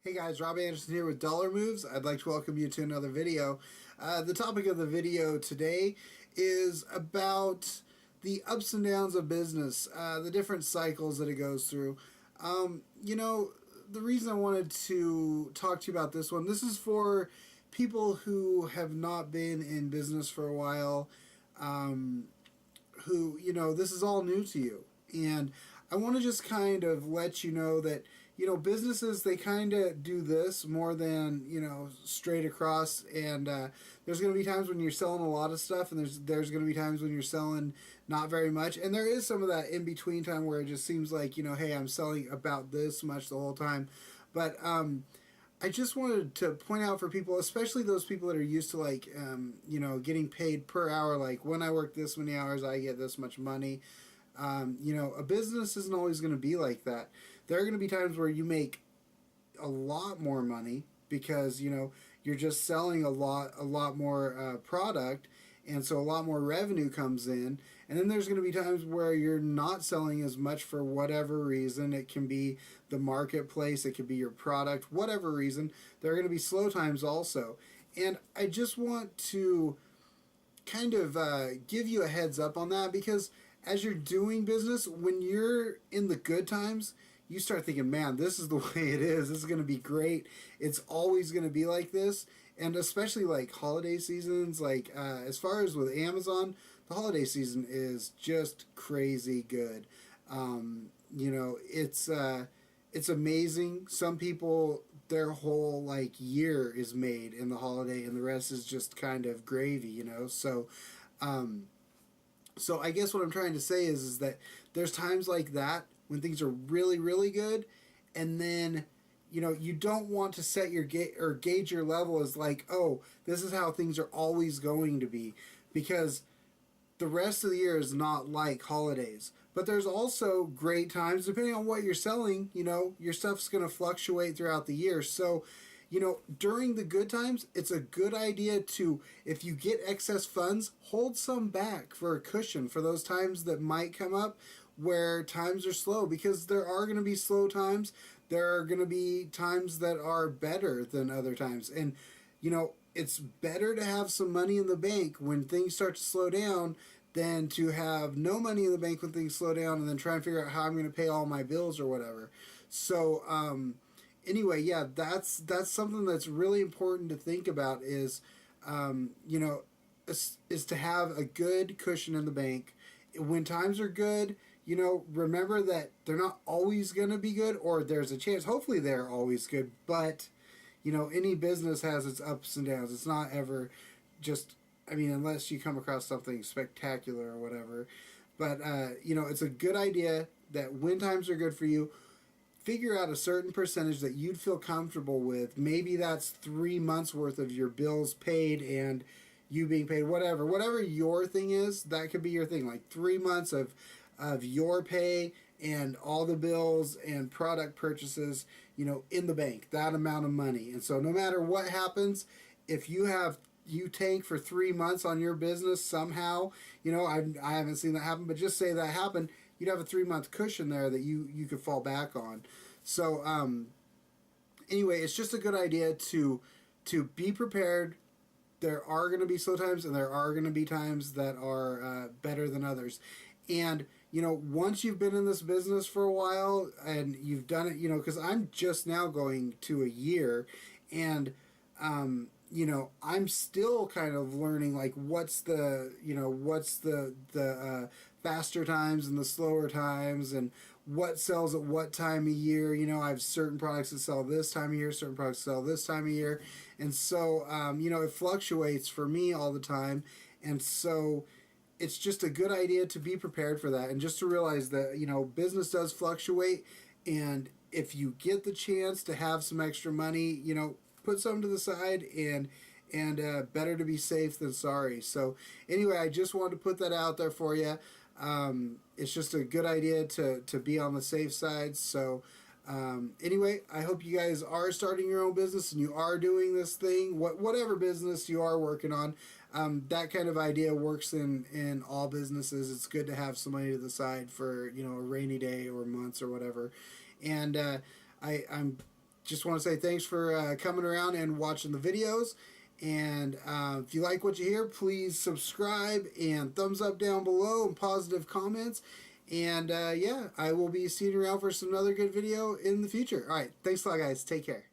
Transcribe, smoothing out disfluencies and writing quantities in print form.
Hey guys, Rob Anderson here with DollarMoves. I'd like to welcome you to another video. The topic of the video today is about the ups and downs of business, the different cycles that it goes through. The reason I wanted to talk to you about this one, this is for people who have not been in business for a while, this is all new to you. And I want to just kind of let you know that, businesses, they kind of do this more than, straight across. And there's going to be times when you're selling a lot of stuff, and there's going to be times when you're selling not very much. And there is some of that in between time where it just seems like, hey, I'm selling about this much the whole time. But I just wanted to point out for people, especially those people that are used to getting paid per hour, like when I work this many hours, I get this much money. A business isn't always going to be like that. There are going to be times where you make a lot more money because, you're just selling a lot more product, and so a lot more revenue comes in. And then there's going to be times where you're not selling as much for whatever reason. It can be the marketplace, it could be your product, whatever reason. There are going to be slow times also. And I just want to kind of give you a heads up on that, because as you're doing business, when you're in the good times, you start thinking, man, this is the way it is. This is going to be great. It's always going to be like this. And especially like holiday seasons, as far as with Amazon, the holiday season is just crazy good. It's amazing. Some people, their whole year is made in the holiday, and the rest is just kind of gravy. So I guess what I'm trying to say is that there's times like that when things are really, really good, and then you don't want to set your gauge your level as oh, this is how things are always going to be, because the rest of the year is not like holidays. But there's also great times, depending on what you're selling. Your stuff's going to fluctuate throughout the year. So, during the good times, it's a good idea to, if you get excess funds, hold some back for a cushion for those times that might come up where times are slow, because there are going to be slow times. There are going to be times that are better than other times. And, it's better to have some money in the bank when things start to slow down than to have no money in the bank when things slow down and then try and figure out how I'm going to pay all my bills or whatever. So, anyway, yeah, that's something that's really important to think about is to have a good cushion in the bank. When times are good, remember that they're not always going to be good, or there's a chance, hopefully they're always good, but any business has its ups and downs. It's not ever just, unless you come across something spectacular or whatever. But, it's a good idea that when times are good for you, figure out a certain percentage that you'd feel comfortable with. Maybe that's 3 months worth of your bills paid and you being paid, whatever your thing is. That could be your thing, like 3 months of your pay and all the bills and product purchases, in the bank, that amount of money. And so no matter what happens, if you tank for 3 months on your business somehow, I haven't seen that happen, but just say that happened, you'd have a 3 month cushion there that you could fall back on. So anyway, it's just a good idea to be prepared. There are going to be slow times, and there are going to be times that are better than others. And once you've been in this business for a while and you've done it, because I'm just now going to a year, and I'm still kind of learning what's the faster times and the slower times, and what sells at what time of year. I have certain products that sell this time of year, certain products sell this time of year, and so it fluctuates for me all the time. And so it's just a good idea to be prepared for that, and just to realize that business does fluctuate, and if you get the chance to have some extra money, put some to the side, and better to be safe than sorry. So anyway, I just wanted to put that out there for you. It's just a good idea to be on the safe side. So anyway, I hope you guys are starting your own business and you are doing this thing, whatever business you are working on. That kind of idea works in all businesses. It's good to have some money to the side for a rainy day or months or whatever. And I'm just want to say thanks for coming around and watching the videos. And if you like what you hear, please subscribe and thumbs up down below and positive comments. And yeah, I will be seeing you around for some other good video in the future. All right, thanks a lot, guys. Take care.